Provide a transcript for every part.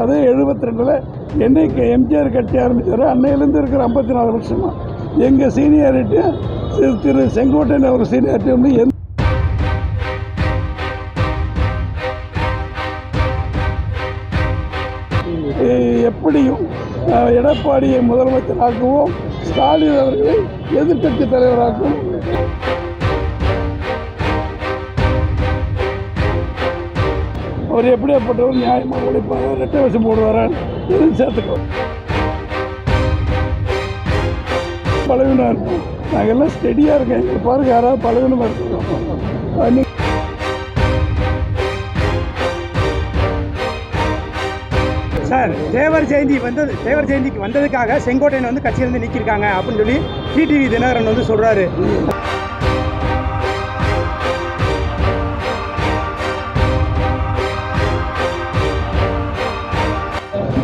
அதே 72 என்னைக்கு எம்ஜிஆர் கட்சி ஆரம்பித்தார் அன்னையிலேருந்து இருக்கிற 54 வருஷமா எங்கள் சீனியாரிட்டி திரு செங்கோட்டையன் அவர் சீனியாரிட்டி வந்து எப்படியும் எடப்பாடியை முதலமைச்சராகவும் ஸ்டாலின் அவர்களை எதிர்க்கட்சி தலைவராகவும் அவர் எப்படியாப்பட்டவர் நியாயமாக உழைப்பார், 2 வருஷம் போடுவார், எதுவும் சேர்த்துக்குவோம். பலவீனம் இருக்கும், நாங்கள் எல்லாம் ஸ்டெடியாக இருக்கோம். எங்களுக்கு பாருங்க யாராவது பலவீனமாக இருக்கோம். சார் தேவர் ஜெயந்திக்கு வந்ததுக்காக செங்கோட்டையன் வந்து கட்சியிலேருந்து நீக்கியிருக்காங்க அப்படின்னு சொல்லி டிடிவி தினகரன் வந்து சொல்கிறாரு.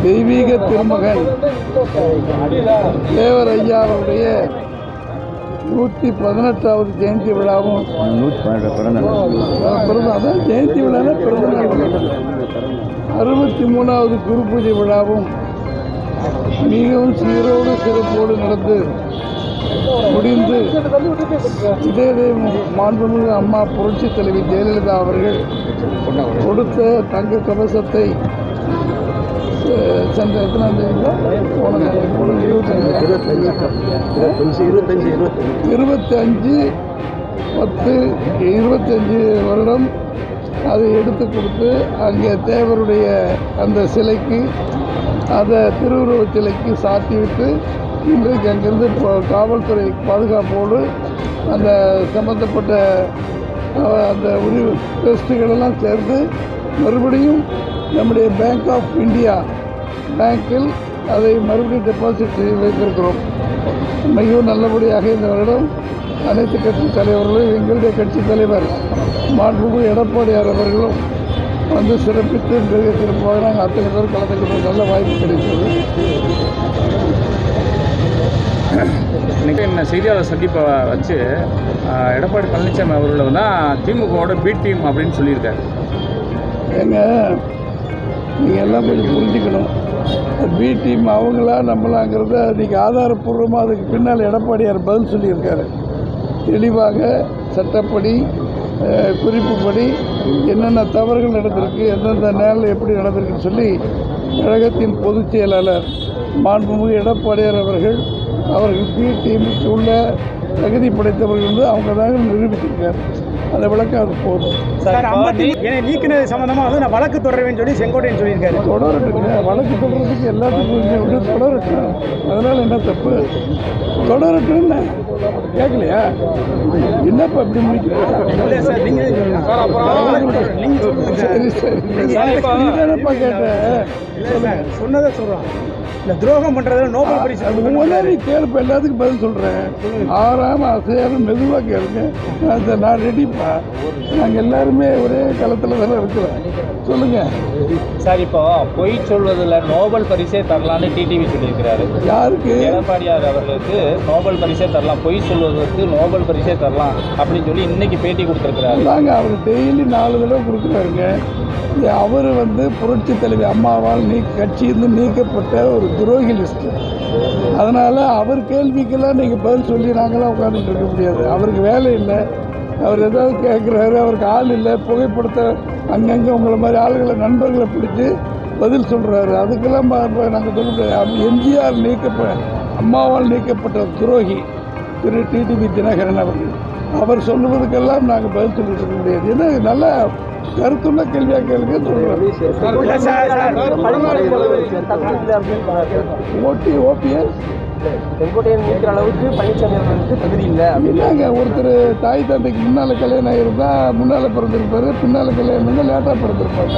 தெய்வீக திருமகன் தேவர் ஐயா அவருடைய 118வது ஜெயந்தி விழாவும் அதான் ஜெயந்தி விழாவில் பிறந்தநாள் 63வது குரு பூஜை விழாவும் மிகவும் சீரோடு சிறப்போடு நடந்து முடிந்து இதே மாண்புமிகு அம்மா புரட்சி தலைவி ஜெயலலிதா அவர்கள் கொடுத்த தங்க கவசத்தை சென்ற எத்தனாம் தேதி 25 வருடம் அதை எடுத்து கொடுத்து அங்கே தேவருடைய அந்த சிலைக்கு அதை திருவுருவச் சிலைக்கு சாத்திவிட்டு இன்றைக்கு அங்கிருந்து காவல்துறை பாதுகாப்போடு அந்த சம்பந்தப்பட்ட அந்த உரிமை டெஸ்ட்டுகளெல்லாம் சேர்ந்து மறுபடியும் நம்முடைய பேங்க் ஆஃப் இந்தியா பேங்கில் அதை மறுபடியும் டெபாசிட் செய்து வைத்திருக்கிறோம். மிகவும் நல்லபடியாக இந்த வருடம் அனைத்து கட்சி தலைவர்களும் எங்களுடைய கட்சி தலைவர் மாண்புமிகு எடப்பாடியார் அவர்களும் வந்து சிறப்பித்து சிறப்பாக நாங்கள் அத்தனை பேர் கலந்துக்கிற நல்ல வாய்ப்பு கிடைத்தது. இன்றைக்கி என்ன செய்தியாளர் சந்திப்பை வச்சு எடப்பாடி பழனிசாமி அவர்கள் தான் திமுகவோட பி டீம் அப்படின்னு சொல்லியிருக்காரு. ஏங்க நீங்கள் எல்லாம் கொஞ்சம் புரிஞ்சுக்கணும். பி டீம் அவங்களா நம்மளாங்கிறத இன்றைக்கி ஆதாரப்பூர்வமாக அதுக்கு பின்னால் எடப்பாடியார் பதில் சொல்லியிருக்காரு. தெளிவாக சட்டப்படி குறிப்புப்படி என்னென்ன தவறுகள் நடந்திருக்கு, எந்தெந்த நேரில் எப்படி நடந்திருக்குன்னு சொல்லி கழகத்தின் பொதுச் செயலாளர் மாண்புமிகு எடப்பாடியார் அவர்கள் பி டீமுக்கு உள்ள தகுதி படைத்தவர்கள் வந்து அவங்க தாங்க நிரூபிச்சிருக்கார். அந்த விளக்கம் அது போதும். நீக்கினது சம்பந்தமாக வந்து நான் வழக்கு தொடருவேன்னு சொல்லி செங்கோட்டையன் சொல்லியிருக்காரு. தொடரட்டுங்க, வழக்கு தொடர்றதுக்கு எல்லாத்துக்கும் தொடரட்டும். அதனால் என்ன தப்பு? தொடரட்டுன்னு கேட்கலையா? என்னப்பா இப்படி முடிக்கிறேன்? சரி சரி, நீதானப்பா கேட்டேன். சொன்னதை சொல்கிறோம். இந்த துரோகம் பண்ணுறதுல நோபல் பரிசு நீ கேளுப்ப, எல்லாத்துக்கும் பதில் சொல்கிறேன். ஆறாம அசையாம மெதுவாக கேளுங்க. நான் ரெடிப்பா. நாங்கள் எல்லாருமே ஒரே களத்தில் தானே இருக்கிறோம். சொல்லுங்கள் சார். இப்போ பொய் சொல்வதில் நோபல் பரிசே தரலான்னு டிடிவி சொல்லியிருக்கிறாரு. யாருக்கு? எடப்பாடியார் அவர்களுக்கு நோபல் பரிசே தரலாம், பொய் சொல்வதற்கு நோபல் பரிசே தரலாம் அப்படின்னு சொல்லி இன்னைக்கு பேட்டி கொடுத்துருக்கிறாரு. நாங்கள் அவர் டெய்லி 4 தடவை கொடுக்குறாருங்க. அவர் வந்து புரட்சி தலைவி அம்மாவால் கட்சியிலிருந்து நீக்கப்பட்ட ஒரு துரோகி லிஸ்ட்டு. அதனால் அவர் கேள்விக்கெல்லாம் நீங்கள் பதில் சொல்லி நாங்களாம் உட்காந்துட்டு இருக்க முடியாது. அவருக்கு வேலை இல்லை, அவர் ஏதாவது கேட்குறாரு, அவருக்கு ஆள் இல்லை. புகைப்படத்தை அங்கங்கே உங்களை மாதிரி ஆளுகளை நண்பர்களை பிடிச்சி பதில் சொல்கிறாரு. அதுக்கெல்லாம் நாங்கள் சொல்ல முடியாது. எம்ஜிஆர் அம்மாவால் நீக்கப்பட்ட துரோகி திரு டிடிவி தினகரன் அவர்கள், அவர் சொல்லுவதுக்கெல்லாம் நாங்கள் பதில் சொல்லிட்டு இருக்க முடியாது. ஏன்னா நல்ல கருத்துள்ள கேள்வியாக கேளுங்க சொல்கிறேன். ஓபிஎஸ் செங்கோட்டையன் நீக்கிற அளவுக்கு பழனிசாமி அவர்களுக்கு தகுதி இல்லை. இல்லைங்க, ஒருத்தர் தாய் தந்தைக்கு முன்னால் கல்யாணம் இருந்தால் முன்னால் பிறந்திருப்பார், பின்னால் கல்யாணம் இருந்தால் லேட்டாக பிறந்திருப்பாங்க.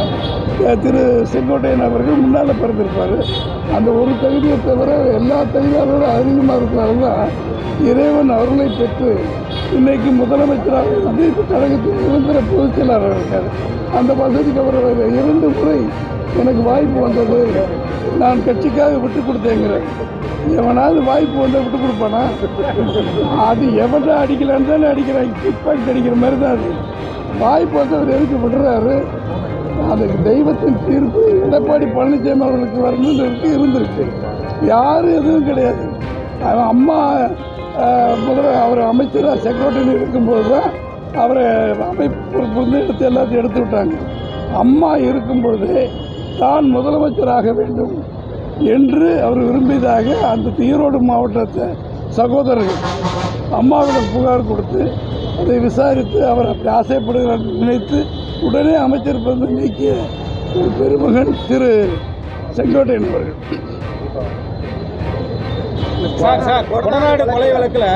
திரு செங்கோட்டையன் அவர்கள் முன்னால் பிறந்திருப்பார். அந்த ஒரு தகுதியை தவிர எல்லா தகுதியோட அதிகமாக இருக்கிறாங்க. இறைவன் அவர்களை பெற்று இன்றைக்கு முதலமைச்சராக வந்து இப்போ கழகத்தின் நிரந்தர பொதுச் செயலாளர் இருக்கார். அந்த வசதிக்கு அவர் 2 முறை எனக்கு வாய்ப்பு வந்தது, நான் கட்சிக்காக விட்டு கொடுத்தேங்கிறேன். எவனாவது வாய்ப்பு வந்தால் விட்டு கொடுப்பானா? அது எவன்டா அடிக்கலான்னு தானே அடிக்கிறாங்க. கிக் பாக்கெட் அடிக்கிற மாதிரி தான் அது. வாய்ப்பு வந்து அவர் எதுக்கு விடுறாரு? அதுக்கு தெய்வத்தின் தீர்ப்பு எடப்பாடி பழனிசாமி அவர்களுக்கு வரணுன்றதுக்கு இருந்திருக்கு. யாரும் எதுவும் கிடையாது. அம்மா முதல்ல அவர் அமைச்சராக செக்ரட்டரி இருக்கும்போது தான் அவரை அமைப்பு எடுத்து எல்லாத்தையும் எடுத்து விட்டாங்க. அம்மா இருக்கும் பொழுதே தான் முதலமைச்சராக வேண்டும் என்று அவர் விரும்பியதாக அந்த ஈரோடு மாவட்டத்தை சகோதரர்கள் அம்மாவிடம் புகார் கொடுத்து அதை விசாரித்து அவர் அப்படி ஆசைப்படுகிறார் நினைத்து உடனே அமைச்சர் பதவி நீக்கிய ஒரு பெருமகன் திரு செங்கோட்டையன் அவர்கள். சார் கொடநாடு கொலை வழக்கில்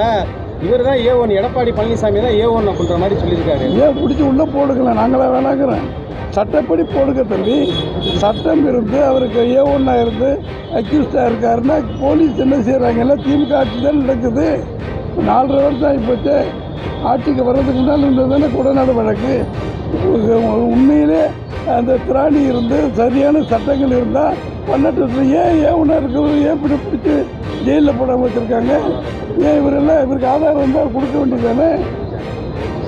இவர் தான் A1, எடப்பாடி பழனிசாமி தான் A1 அப்படின்ற மாதிரி சொல்லியிருக்காரு. ஏன் பிடிச்சி உள்ளே போடுக்கல, நாங்களாம் வேணாங்கிறேன். சட்டப்படி போடுக்க தம்பி. சட்டம் இருந்து அவருக்கு A1 இருந்து அக்யூஸ்டாக இருக்காருன்னா போலீஸ் என்ன செய்கிறாங்க? எல்லாம் திமுக ஆட்சி தான் நடக்குது. 4.5 வருஷம் ஆகி போச்சு. ஆட்சிக்கு வர்றதுக்கு முன்னால் இருந்தது தானே கொடநாடு வழக்கு. உண்மையிலே அந்த திராணி இருந்து சரியான சட்டங்கள் இருந்தால் பண்ணட்டு. ஏன் A1 இருக்கிறது ஏன் இப்படி பிடிச்சி ஜெயிலில் போடாமல் வச்சுருக்காங்க? ஏன் இவருக்கு ஆதாரம் இருந்தால் கொடுக்க வேண்டியதானே?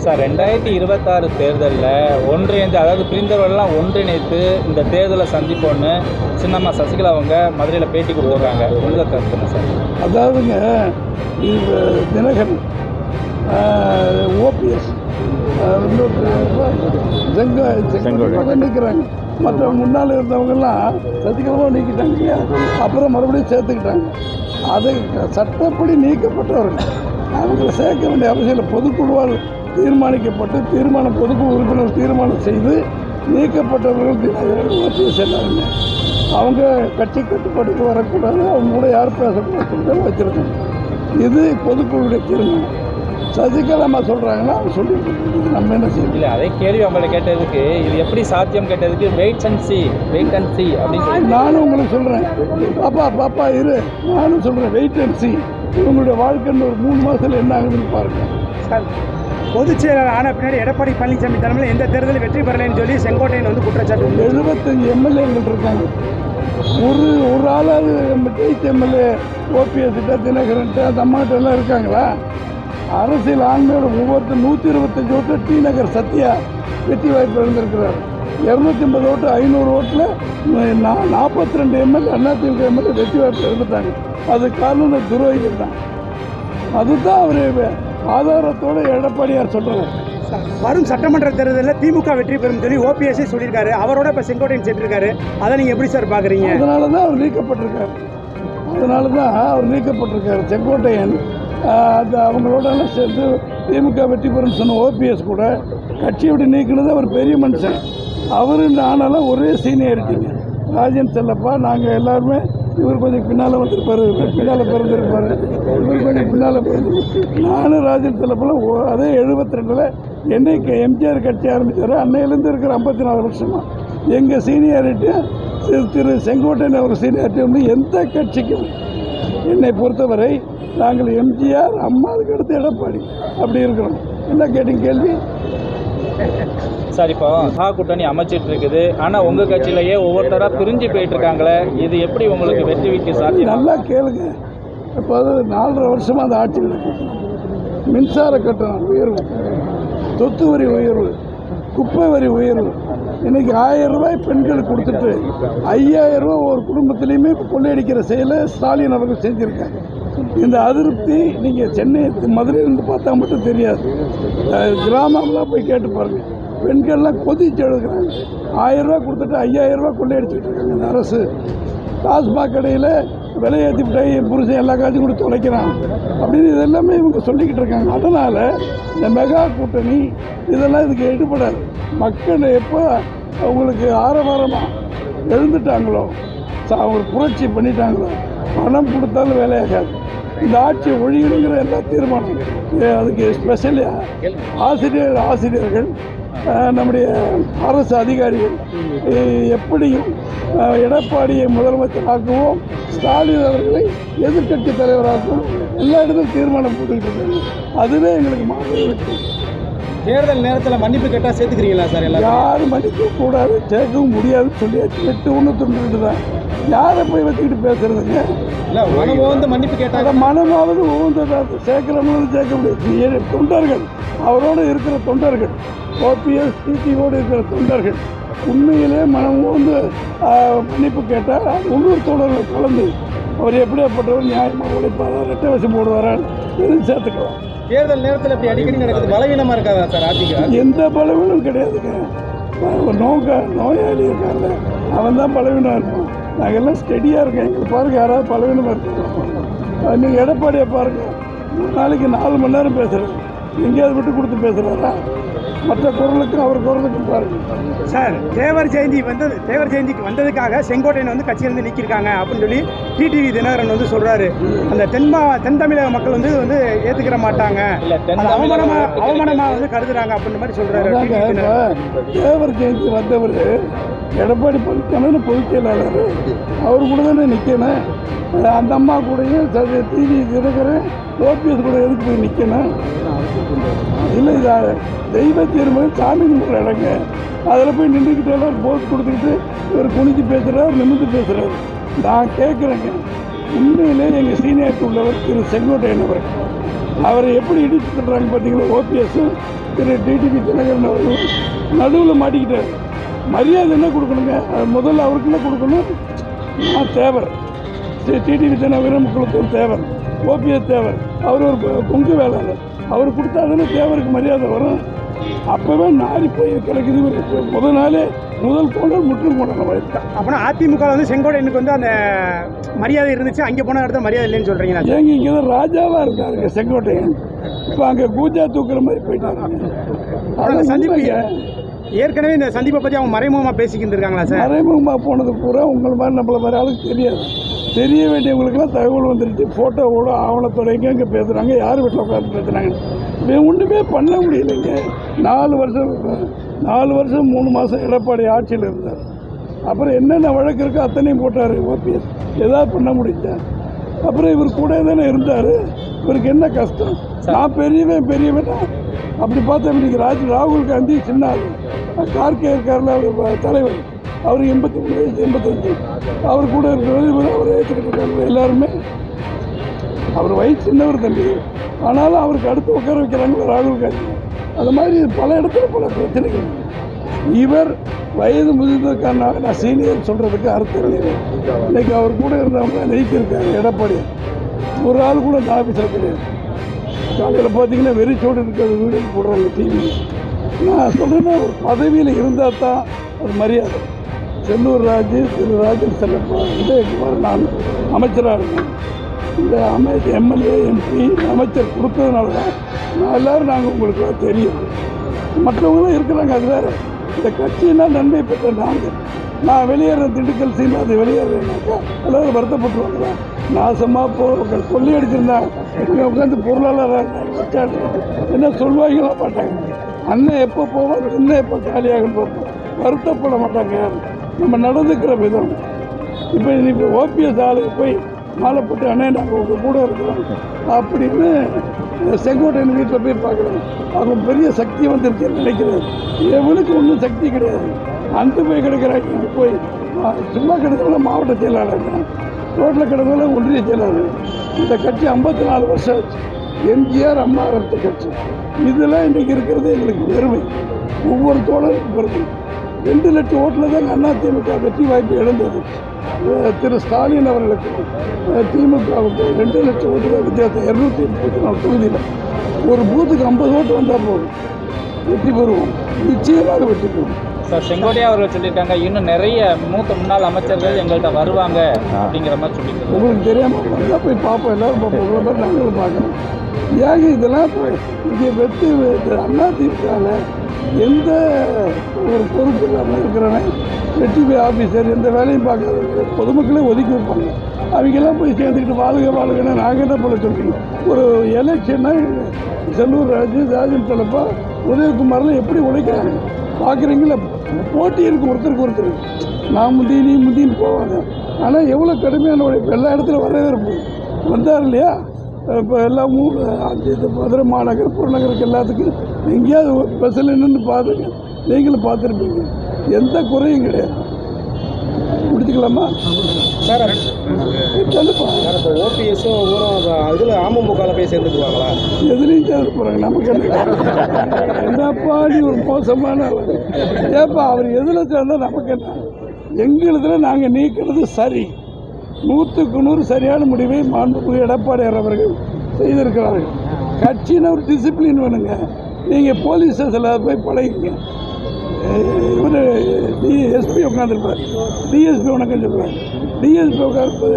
சார் 2026 தேர்தலில் ஒன்றிணைந்து, அதாவது பிரிந்தவர்கள்லாம் ஒன்றிணைத்து இந்த தேர்தலை சந்திப்போன்னு சின்னம்மா சசிகலா அவங்க மதுரையில் பேட்டி கொடுக்குறாங்க. உங்கள் கருத்துங்க சார்? அதாவதுங்க, இது தினகரன், OPS நிற்கிறாங்க. மற்ற முன்னால் இருந்தவங்கெல்லாம் சசிகலாவாக நீக்கிட்டாங்க இல்லையா? அப்புறம் மறுபடியும் சேர்த்துக்கிட்டாங்க. அதை சட்டப்படி நீக்கப்பட்டவர்கள் அவங்களை சேர்க்க வேண்டிய அவசியம். பொதுக்குழுவால் தீர்மானிக்கப்பட்டு பொதுக்குழு உறுப்பினர் தீர்மானம் செய்து நீக்கப்பட்டவர்கள் OPS எல்லாருமே அவங்க கட்சி கட்டுப்பாட்டுக்கு வரக்கூடாது, அவங்க கூட யார் பேசக்கூடாது வச்சுருக்காங்க. இது பொதுக்குழுடைய தீர்மானம். சசிகலா அம்மா சொல்கிறாங்கன்னா அவங்க சொல்லிட்டு நம்ம என்ன செய்யணும்? இல்லை, அதே கேள்வி அவங்களை கேட்டதுக்கு இது எப்படி சாத்தியம் கேட்டதுக்கு வெயிட் அண்ட் சி அப்படின்னு சொல்லி நானும் உங்களுக்கு சொல்கிறேன். பாப்பா இரு, நானும் சொல்கிறேன் வெயிட் அண்ட் சி. இவங்களுடைய வாழ்க்கைன்னு ஒரு 3 மாதத்தில் என்ன ஆகுதுன்னு பாருங்கள். சார், பொதுச் செயலாளர் ஆன பின்னாடி எடப்பாடி பழனிசாமி தலைமையில் எந்த தேர்தலில் வெற்றி பெறலைன்னு சொல்லி செங்கோட்டையன் வந்து குற்றச்சாட்டு. 75 MLAங்கள் இருக்காங்க. ஒரு ஆளாவது ஜெயிச்ச MLA OPS தினகரன் அந்த அம்மாட்ட எல்லாம் இருக்காங்களா? அரசியல் ஆண்மையோட ஒவ்வொருத்தர் 125 ஓட்டு டி நகர் சத்யா வெற்றி வாய்ப்பு இருந்திருக்கிறார். 250 ஓட்டு 500 ஓட்டில் 42 MLA அதிமுக MLA வெற்றி வாய்ப்பு இருந்துட்டாங்க. அது காரணம் துரோகிகள் தான். அதுதான் அவர் ஆதாரத்தோடு எடப்பாடியார் சொல்கிறார். வரும் சட்டமன்ற தேர்தலில் திமுக வெற்றி பெறும் சொல்லி OPS சொல்லியிருக்காரு. அவரோட இப்போ செங்கோட்டையன் சென்றிருக்காரு. அதை நீங்கள் எப்படி சார் பார்க்குறீங்க? அதனால தான் அவர் நீக்கப்பட்டிருக்காரு. செங்கோட்டையன் அது அவங்களோடலாம் சேர்ந்து திமுக வெற்றி பெறும்னு சொன்ன OPS கூட கட்சி விட்டு நீக்கினது அவர் பெரிய மனுஷன். அவர் ஆனாலும் ஒரே சீனியாரிட்டிங்க. ராஜன் செல்லப்பா நாங்கள் எல்லாருமே இவர் கொஞ்சம் பின்னால் வந்திருப்பார், பின்னால் பிறந்திருப்பார், இவர் கொஞ்சம் பின்னால் பிறந்திருப்பார். நானும் ராஜன் செல்லப்பெல்லாம் அதே 72 என்னைக்கு எம்ஜிஆர் கட்சி ஆரம்பித்தார் அன்னையிலேருந்து இருக்கிற 54 வருஷமாக எங்கள் சீனியாரிட்டி திரு செங்கோட்டையன் அவர் சீனியாரிட்டி வந்து எந்த கட்சிக்கும் என்னை பொறுத்தவரை நாங்கள் எம்ஜிஆர் அம்மாவுக்கு அடுத்து எடப்பாடி அப்படி இருக்கிறோம். என்ன கேட்டீங்க கேள்வி? சார், இப்போ கூட்டணி அமைச்சிட்டு இருக்குது. ஆனால் உங்கள் கட்சியிலேயே ஒவ்வொருத்தராக பிரிஞ்சு போயிட்டு இருக்காங்களே, இது எப்படி உங்களுக்கு வெற்றிக்கு சாத்தியம்? நல்லா கேளுங்க. இப்போ 4.5 வருஷமாக அந்த ஆட்சி நடக்குது. மின்சார கட்டணம் உயர்வு, சொத்து வரி உயர்வு, குப்பை வரி உயர்வு. இன்றைக்கி 1000 ரூபாய் பெண்களுக்கு கொடுத்துட்டு 5000 ரூபா ஒரு குடும்பத்திலையுமே கொள்ளையடிக்கிற செயலை ஸ்டாலின் அவர்கள் செஞ்சுருக்காங்க. இந்த அதிருப்தி நீங்கள் சென்னை மதுரையிலேருந்து பார்த்தா மட்டும் தெரியாது. கிராமம்லாம் போய் கேட்டு பாருங்கள். பெண்கள்லாம் கொதிச்சு எழுதுகிறாங்க. 1000 ரூபா கொடுத்துட்டு 5000 ரூபா கொள்ளையடிச்சிட்டு இருக்காங்க இந்த அரசு. டாஸ்மாக் கடையில் விலையேற்றி விட்டாய் என் புருஷன் எல்லா காட்சியும் கூட தொலைக்கிறான் அப்படின்னு இதெல்லாமே இவங்க சொல்லிக்கிட்டு இருக்காங்க. அதனால் இந்த மெகா கூட்டணி இதெல்லாம் இதுக்கு எடுபடாது. மக்கள் எப்போ அவங்களுக்கு ஆரவாரமாக எழுந்துட்டாங்களோ, அவங்க புரட்சி பண்ணிட்டாங்களோ, பணம் கொடுத்தாலும் வேலையாகாது. இந்த ஆட்சி ஒழியணுங்கிற எல்லா தீர்மானம் அதுக்கு ஸ்பெஷலாக ஆசிரியர்கள் நம்முடைய அரசு அதிகாரிகள் எப்படியும் எடப்பாடியை முதலமைச்சராக்குவோம், ஸ்டாலின் அவர்களை எதிர்கட்சி தலைவராகவும் எல்லா இடத்துலையும் தீர்மானம் போட்டுக்கிட்டு இருக்காங்க. அதுவே எங்களுக்கு மாற்றம். தேர்தல் நேரத்தில் மன்னிப்பு கேட்டால் சேர்த்துக்கிறீங்களா சார்? யாரும் மன்னிக்க கூடாது, சேர்க்கவும் முடியாதுன்னு சொல்லியாச்சு. 8-1-92 தான். யாரை போய் வச்சுக்கிட்டு பேசுறதுங்க? இல்லை, மனமாவது மன்னிப்பு கேட்டால் மனமாவது ஒவ்வொரு சேர்க்கிறவங்களும் சேர்க்க முடியாது. தொண்டர்கள், அவரோடு இருக்கிற தொண்டர்கள், OPS TTOடு இருக்கிற தொண்டர்கள் உண்மையிலே மனம் வந்து மன்னிப்பு கேட்டால் உள்ளூர் தோழர்கள் கலந்து அவர் எப்படியாப்பட்டவர் நியாயமாக உழைப்பாரா, ரெட்டை வசம் போடுவாரா சேர்த்துக்கலாம். தேர்தல் நேரத்தில் இப்படி அடிக்கடி நடக்குது, பலவீனமாக இருக்காதா சார் அதிக? எந்த பலவீனம் கிடையாதுங்க. நோயாளி இருக்காங்க, அவன் தான் பலவீனம் இருப்பான். நாங்கள் எல்லாம் ஸ்டெடியாக இருக்கோம். எங்களுக்கு பாருங்கள், யாராவது பலவீனமாக இருக்கோம். நீங்கள் எடப்பாடியை பாருங்கள், 3 நாளைக்கு 4 மணி நேரம் பேசுகிறேன். எங்கேயாவது விட்டு கொடுத்து பேசுகிறாரா? மற்ற குரலுக்கும் அவர் குரலுக்கும் பாருங்கள். சார், தேவர் ஜெயந்திக்கு வந்ததுக்காக செங்கோட்டையன் வந்து கட்சியிலிருந்து நீக்கியிருக்காங்க அப்படின்னு சொல்லி டிடிவி தினகரன் வந்து சொல்கிறாரு. அந்த தென் தமிழக மக்கள் வந்து ஏற்றுக்கிற மாட்டாங்க, அவமானமாக வந்து கருதுறாங்க அப்படின்ற மாதிரி சொல்கிறாரு. தேவர் ஜெயந்தி வந்தவர் எடப்பாடி பழனிசாமி பொதுச் செயலாளர், அவர் கூட தானே நிற்கணும். அந்த அம்மா கூடயும் டிவி தினகரன் ஓபிஎஸ் கூட எதுக்கு போய் நிற்கணும்? இல்லை, இது தெய்வ தீர்மானம் சாமி கும்பிட்ற இடங்க. அதில் போய் நின்றுக்கிட்டே போஸ்ட் கொடுத்துக்கிட்டு இவர் குனிஞ்சு பேசுகிறார், நிமிர்ந்து பேசுகிறார். நான் கேட்குறேங்க, உண்மையிலே எங்கள் சீனியாரிட்டி உள்ளவர் திரு செங்கோட்டையன் அவரை எப்படி இடிச்சு தள்ளுறாங்க பார்த்தீங்களா? ஓபிஎஸும் திரு டிடிவி தினகரன் அவர்களும் நடுவில் மாட்டிக்கிட்டார். மரியாதை என்ன கொடுக்கணுங்க? முதல்ல அவருக்குள்ள கொடுக்கணும். நான் தேவர், டிடிவி தினகரன் குழுத்தூர் தேவர், ஓபிஎஸ் தேவர், அவர் ஒரு கொங்கு வேளாளர். அவர் கொடுத்தா தானே தேவருக்கு மரியாதை வரும். அப்போவே நாரி போய் கிடைக்குது. முதல் கோடல் முற்றும் கொண்டன வயசுதான். அப்படின்னா அதிமுக வந்து செங்கோட்டையனுக்கு வந்து அந்த மரியாதை இருந்துச்சு, அங்கே போன இடத்துல மரியாதை இல்லைன்னு சொல்கிறீங்க. ஏங்க இங்கே தான் ராஜாவாக இருக்காருங்க செங்கோட்டையன். இப்போ அங்கே கூஜா தூக்குற மாதிரி போயிட்டாங்க. அந்த சந்திப்பு ஏற்கனவே இந்த சந்திப்பை பற்றி அவங்க மறைமுகமாக பேசிக்கிட்டு இருக்காங்களா சார்? மறைமுகமாக போனது பூரா உங்களை மாதிரி நம்மள மாதிரி ஆளுக்கு தெரியாது. தெரிய வேண்டியவங்களுக்குலாம் தகவல் வந்துருச்சு. ஃபோட்டோவோட ஆவணத்தோட எங்கே பேசுகிறாங்க, யார் வீட்டில் உட்காந்து பேசுகிறாங்க. ஒன்றுமே பண்ண முடியலைங்க. 4 வருஷம் 3 மாதம் எடப்பாடி ஆட்சியில் இருந்தார். அப்புறம் என்னென்ன வழக்கு இருக்கோ அத்தனையும் போட்டார் ஓபிஎஸ். ஏதாவது பண்ண முடிஞ்சா? அப்புறம் இவர் கூட தானே இருந்தார். இவருக்கு என்ன கஷ்டம்? நான் பெரியவன் அப்படி பார்த்தா இன்னைக்கு ராகுல் காந்தி சின்ன ஆள், கார்கே இருக்கார்ல அவர் தலைவர், அவர் 83 வயசு 85. அவர் கூட இருக்கிறது இவர் அவரை ஏற்றுக்கிட்டு இருக்காங்க எல்லாருமே. அவர் வயசு சின்னவர் தம்பி, ஆனாலும் அவருக்கு அடுத்து உட்கார வைக்கிறாங்க ராகுல் காந்தி. அது மாதிரி பல இடத்துல பல பிரச்சனைகள். இவர் வயது முதிர்ந்ததுக்கான நான் சீனியர் சொல்கிறதுக்கு அர்த்தம் இல்லை. இன்னைக்கு அவர் கூட இருந்தவங்க நெய்க்கிருக்காங்க எடப்பாடி. ஒரு ஆள் கூட இந்த ஆஃபீஸில் கிடையாது. காலையில் பார்த்தீங்கன்னா வெறிச்சோடு இருக்கிறது வீடு போடுறாங்க டிவி. நான் சொல்கிறேன்னா ஒரு பதவியில் இருந்தால் தான் அது மரியாதை. செல்லூர் ராஜு, திரு ராஜன் செல்லப்பா, உதயகுமார், நான் அமைச்சராக இருக்கேன். இந்த எம்எல்ஏ எம்பி அமைச்சர் கொடுத்ததுனால தான் நாங்கள் உங்களுக்கு தெரியும். மற்றவங்களும் இருக்கிறாங்க, அது வேறு. இந்த கட்சினா நன்மை பெற்ற நான் வெளியேறேன், திண்டுக்கல் சீமாதி வெளியேறேன்னாக்கா எல்லாரும் வருத்தப்பட்டுருவாங்க. நாசமாக கொள்ளி அடிச்சிருந்தாங்க, இங்கே உட்காந்து பொருளாளராக என்ன சொல்வாங்களோ மாட்டாங்க. அண்ணன் எப்போ போவோம், இன்னும் எப்போ காலியாகன்னு பார்ப்போம். வருத்தப்பட மாட்டாங்க யாரும். நம்ம நடந்துக்கிற விதம். இப்போ ஓபிஎஸ் ஆளுக்கு போய் மாலை போட்டு அண்ணன் நாங்கள் உங்கள் கூட இருக்கிறோம் அப்படின்னு செங்கோட்டையன் வீட்டில் போய் பார்க்குறோம். அவங்க பெரிய சக்தி வந்துருச்சு நினைக்கிறது. எவனுக்கு ஒன்றும் சக்தி கிடையாது. அந்த போய் கிடைக்கிறாங்க. இங்கே போய் சும்மா கிடைக்கிறவங்கள மாவட்ட செயலாளர் இருக்கிறான், ரோட்டில் கிடந்தவங்கள ஒன்றிய செயலாளர். இந்த கட்சி 54 வருஷம் ஆச்சு. எம்ஜிஆர் அம்மா வளர்த்த கட்சி. இதெல்லாம் இன்றைக்கி இருக்கிறது எங்களுக்கு பெருமை. ஒவ்வொரு தோழருக்கும் பெருமை. 2 லட்சம் ஓட்டில் தான் அதிமுக வெற்றி வாய்ப்பு இழந்தது. திரு ஸ்டாலின் அவர்களுக்கு திமுகவுக்கு 2 லட்சம் ஓட்டுகள் வித்தியாசம். 234 தொகுதியில் ஒரு பூத்துக்கு 50 ஓட்டு வந்தால் போதும், வெற்றி பெறுவோம். நிச்சயமாக வெற்றி பெறுவோம். சார், செங்கோட்டையா அவர்கள் சொல்லியிருக்காங்க, இன்னும் நிறைய மூத்த முன்னாள் அமைச்சர்கள் எங்கள்கிட்ட வருவாங்க அப்படிங்கிற மாதிரி சொல்லியிருக்காங்க. உங்களுக்கு தெரியாமல் வந்தால் போய் பார்ப்போம், எல்லோரும் பார்ப்போம். உங்களை மாதிரி நாங்களும் பார்க்குறோம். ஏங்க இதெல்லாம் இங்கே வெற்றி அதிமுகவில் எந்த ஒரு பொறுப்பு இல்லாமல் இருக்கிறவன் வெற்றி ஆஃபீஸர் எந்த வேலையும் பார்க்காத பொதுமக்களே ஒதுக்கி வைப்பாங்க. அவங்கெல்லாம் போய் சேர்ந்துக்கிட்டு வாழ்கன்னு நாங்கள் என்ன பண்ண சொல்கிறீங்க? ஒரு எலெக்ஷன்னா செல்லூர் ராஜு, ராஜன் செல்லப்பா, உதயகுமார்லாம் எப்படி உழைக்கிறாங்க பார்க்குறீங்களா? போட்டி இருக்கும் ஒருத்தருக்கு. நான் முந்தி நீ முந்தின்னு போவாங்க. ஆனால் எவ்வளோ கடுமையான உழைப்பு. எல்லா இடத்துல வரவேற்பு வந்தார் இல்லையா? இப்போ எல்லா ஊர் மதுரை மாநகர், புறநகருக்கு எல்லாத்துக்கும் எங்கேயாவது பஸ்ஸில் நின்று பார்த்துங்க. நீங்களும் பார்த்துருப்பீங்க. எந்த குறையும் கிடையாது. முடிச்சுக்கலாமா? சார் சொல்லுப்பா. சார் இப்போ ஓபிஎஸும் ஊரும் இதில் அமமுகவில் போய் சேர்ந்துக்குவாங்களா? எதுலையும் சேர்ந்து போகிறாங்க. நமக்கு என்னப்பா நீ ஒரு மோசமான ஆளு. ஏப்பா அவர் எதில் சேர்ந்தால் நமக்கு என்ன? எங்களுதில் நாங்கள் நீக்கிறது சரி. 100க்கு 100 சரியான முடிவை மாண்புமிகு எடப்பாடியார் அவர்கள் செய்திருக்கிறார்கள். கட்சின்னு ஒரு டிசிப்ளின் வேணுங்க. நீங்கள் போலீஸ் ஸ்டேஷனில் போய் பழகிங்க. இவர் எஸ்பி உட்காந்துருப்பார், டிஎஸ்பி வணக்கம் சொல்லுவார், டிஎஸ்பி உட்காந்து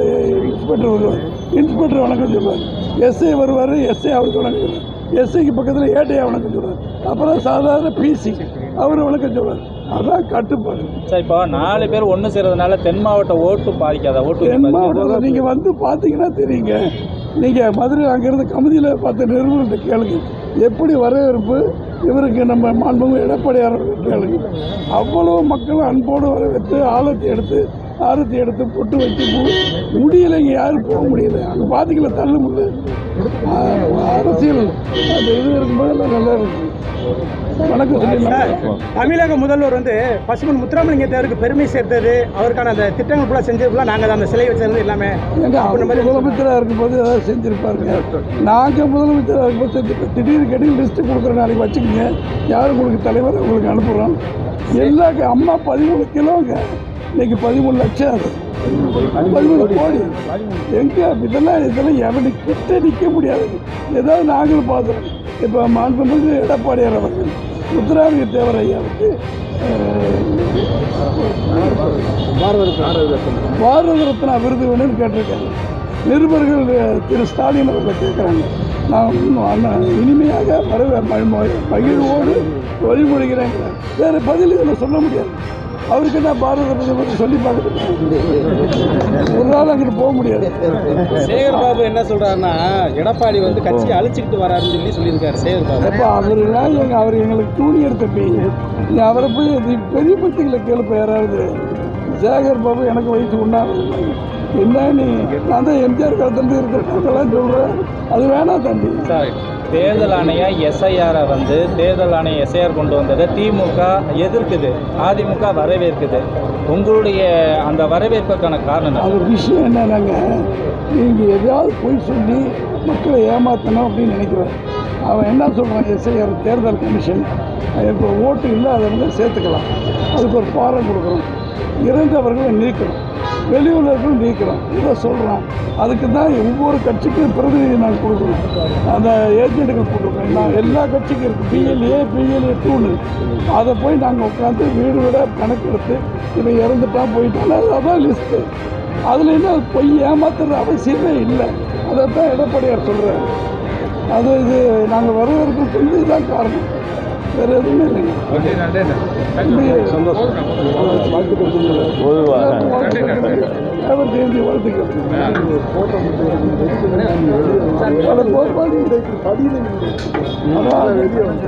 இன்ஸ்பெக்டர் வருவார், இன்ஸ்பெக்டர் வணக்கம் சொல்லுவார், எஸ்ஐ வருவார், எஸ்ஐ அவருக்கு வணக்கம் சொல்லுவார், எஸ்ஐக்கு பக்கத்தில் ஏட்டையா வணக்கம் சொல்லுவார், அப்புறம் சாதாரண பிசி அவர் வணக்கம் சொல்லுவார். அதான் கட்டுப்பாடு. சார் இப்போ 4 பேர் ஒன்று சேர்றதுனால தென் மாவட்ட ஓட்டு பாதிக்காதா? தென் மாவட்டத்தில் நீங்கள் வந்து பார்த்தீங்கன்னா தெரியுங்க. நீங்கள் மதுரை அங்கேருந்து கமிதியில் பார்த்த நிறுவனத்தை கேளுங்க, எப்படி வரவேற்பு இவருக்கு நம்ம மாண்புமிகு எடப்பாடியார் கேளுங்க. அவ்வளோ மக்கள் அன்போடு வரவேற்று ஆரத்தி எடுத்து பொட்டு வச்சு முடியல. இங்கே யாரும் போக முடியல. அங்கே பார்த்தீங்களா தள்ள முடியல. அரசியல் அந்த இது இருக்கும்போது நல்லா இருக்கு. வணக்கம் சொல்லி தமிழக முதல்வர் வந்து பசுமன் முத்துராமலிங்க தேவருக்கு பெருமை சேர்த்தது, அவருக்கான அந்த திட்டங்கள் ஃபுல்லாக செஞ்சதுக்குலாம் நாங்கள் தான் அந்த சிலை வச்சிருந்து எல்லாமே முதலமைச்சராக இருக்கும்போது ஏதாவது செஞ்சுருப்பாருங்க. நாங்கள் முதலமைச்சராக இருக்கும்போது செஞ்சுருப்போம். திடீர்னு கேட்டு லிஸ்ட்டு கொடுக்குற நாளைக்கு வச்சுக்கோங்க, யார் உங்களுக்கு தலைவர் உங்களுக்கு அனுப்புகிறோம். எல்லா அம்மா 13 கிலோங்க, இன்னைக்கு 13 லட்சம். அது 13 கோடி. எங்கே இதெல்லாம் எவனுக்கு கிட்ட நிற்க முடியாது. ஏதாவது நாங்களும் பார்த்துறோம். இப்போ மாண்புமிகு எடப்பாடியார் அவர்கள் முத்துராமலிங்க தேவர் ஐயாவுக்கு பாரத ரத்னா விருது வேணும்னு கேட்டிருக்காங்க. நிருபர்கள் திரு ஸ்டாலின் அவர்கள் கேட்குறாங்க. நான் இனிமையாக மகிழ்வோடு வழிமொழிகிறேன். வேறு பதில் இதில் சொல்ல முடியாது. அவருக்கு என்ன பாரத ரத்னா சொல்லி பார்க்குறது, ஒரு நாள் அங்கிட்டு போக முடியாது. சேகர் பாபு என்ன சொல்றாருன்னா, எடப்பாடி வந்து கட்சியை அழிச்சிக்கிட்டு வராருன்னு சொல்லியிருக்காரு சேகர் பாபு. அப்போ அவரெல்லாம் அவர் எங்களுக்கு ஜூனியர் தம்பி. நீ அவரை போய் பெரிய பத்திகளை கேளுப்ப யாராவது. சேகர் பாபு எனக்கு வயசு ஒன்றாவது என்ன, நீ நான் தான் எம்ஜிஆர் காலத்துலேருந்து இருக்கிறதெல்லாம் சொல்கிறேன். அது வேணாம் தம்பி. தேர்தல் ஆணையம் எஸ்ஐஆரை வந்து தேர்தல் ஆணையம் எஸ்ஐஆர் கொண்டு வந்ததை திமுக எதிர்க்குது, அதிமுக வரவேற்குது. உங்களுடைய அந்த வரவேற்புக்கான காரணம் அது விஷயம் என்னன்னாங்க, நீங்கள் எதாவது போய் சொல்லி மக்களை ஏமாற்றணும் அப்படின்னு நினைக்கிறேன். அவன் என்ன சொல்கிறான், எஸ்ஐஆர் தேர்தல் கமிஷன் இப்போ ஓட்டு இல்லாதவங்க சேர்த்துக்கலாம், அதுக்கு ஒரு பாரம் கொடுக்குறோம், இறந்தவர்களை நீக்கணும், வெளியூர்களும் நீக்கிறோம், இதை சொல்கிறான். அதுக்கு தான் ஒவ்வொரு கட்சிக்கும் பிரதிநிதி நாங்கள் கொடுக்குறோம். அந்த ஏஜென்ட்டுகள் போட்டிருக்கோம். நான் எல்லா கட்சிக்கும் இருக்குது பிஎல்ஏ 2ன்னு. அதை போய் நாங்கள் உட்காந்து வீடு விட கணக்கெடுத்து இவன் இறந்துட்டான் போயிட்டான், அதான் லிஸ்ட்டு. அதில் என்ன பொய் ஏமாத்துற அவசியமே இல்லை. அதைத்தான் எடப்பாடியார் சொல்கிறார். அது இது நாங்கள் வரவேற்பு சொல்லி தான் காரணம், வேறு எதுவுமே இல்லைங்க. ஜெயந்தி வாழ்த்துக்கள்.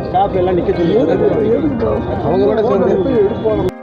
ஸ்டாஃப் எல்லாம் நிற்க சொல்லி அவங்களோட சேர்ந்து